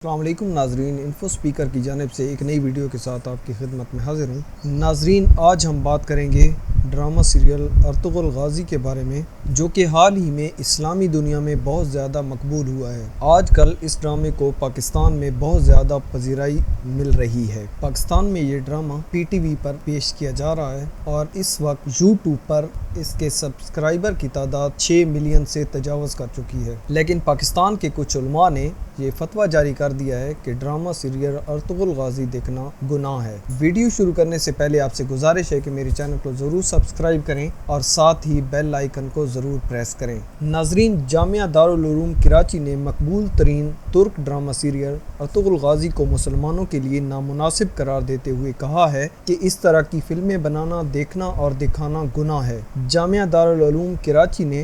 السلام علیکم ناظرین، انفو سپیکر کی جانب سے ایک نئی ویڈیو کے ساتھ آپ کی خدمت میں حاضر ہوں۔ ناظرین، آج ہم بات کریں گے ڈرامہ سیریل ارطغرل غازی کے بارے میں، جو کہ حال ہی میں اسلامی دنیا میں بہت زیادہ مقبول ہوا ہے۔ آج کل اس ڈرامے کو پاکستان میں بہت زیادہ پذیرائی مل رہی ہے۔ پاکستان میں یہ ڈرامہ پی ٹی وی پر پیش کیا جا رہا ہے اور اس وقت یوٹیوب پر اس کے سبسکرائبر کی تعداد 6 ملین سے تجاوز کر چکی ہے۔ لیکن پاکستان کے کچھ علماء نے یہ فتویٰ جاری کر دیا ہے کہ ڈرامہ سیریل ارطغرل غازی دیکھنا گناہ ہے۔ ویڈیو شروع کرنے سے پہلے آپ سے گزارش ہے کہ میرے چینل کو ضرور سبسکرائب کریں اور ساتھ ہی بیل آئیکن کو ضرور پریس کریں۔ ناظرین، جامعہ دارالعلوم کراچی نے مقبول ترین ترک ڈرامہ سیریل ارطغرل غازی کو مسلمانوں کے لیے نامناسب قرار دیتے ہوئے کہا ہے کہ اس طرح کی فلمیں بنانا، دیکھنا اور دکھانا گناہ ہے۔ جامعہ دارالعلوم کراچی نے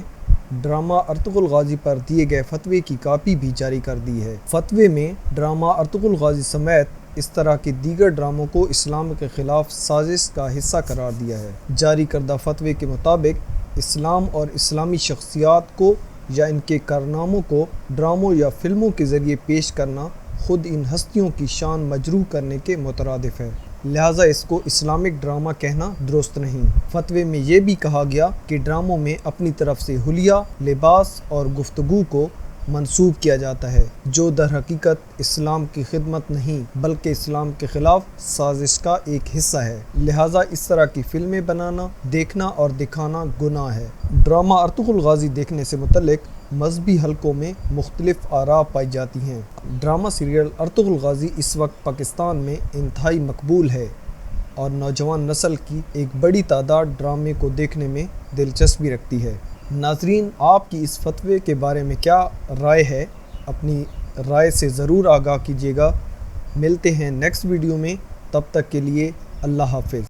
ڈرامہ ارطغرل غازی پر دیے گئے فتوے کی کاپی بھی جاری کر دی ہے۔ فتوے میں ڈرامہ ارطغرل غازی سمیت اس طرح کے دیگر ڈراموں کو اسلام کے خلاف سازش کا حصہ قرار دیا ہے۔ جاری کردہ فتوے کے مطابق اسلام اور اسلامی شخصیات کو یا ان کے کارناموں کو ڈراموں یا فلموں کے ذریعے پیش کرنا خود ان ہستیوں کی شان مجروح کرنے کے مترادف ہے، لہٰذا اس کو اسلامک ڈرامہ کہنا درست نہیں۔ فتوے میں یہ بھی کہا گیا کہ ڈراموں میں اپنی طرف سے حلیہ، لباس اور گفتگو کو منسوب کیا جاتا ہے، جو در حقیقت اسلام کی خدمت نہیں بلکہ اسلام کے خلاف سازش کا ایک حصہ ہے، لہٰذا اس طرح کی فلمیں بنانا، دیکھنا اور دکھانا گناہ ہے۔ ڈرامہ ارطغرل غازی دیکھنے سے متعلق مذہبی حلقوں میں مختلف آراء پائی جاتی ہیں۔ ڈرامہ سیریل ارطغرل غازی اس وقت پاکستان میں انتہائی مقبول ہے اور نوجوان نسل کی ایک بڑی تعداد ڈرامے کو دیکھنے میں دلچسپی رکھتی ہے۔ ناظرین، آپ کی اس فتوے کے بارے میں کیا رائے ہے؟ اپنی رائے سے ضرور آگاہ کیجیے گا۔ ملتے ہیں نیکسٹ ویڈیو میں، تب تک کے لیے اللہ حافظ۔